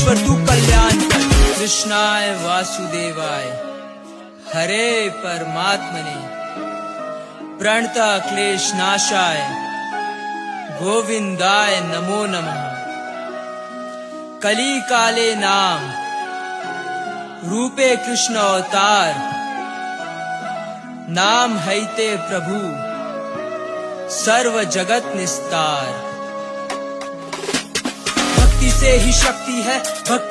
ईश्वर तू कल्याण कर। कृष्णाय वासुदेवाय हरे परमात्मने प्रणतः क्लेश नाशाय गोविंदाय नमो नमः। कली काले नाम रूपे कृष्ण अवतार, नाम हैते प्रभु सर्व जगत निस्तार। भक्ति से ही शक्ति है, भक्ति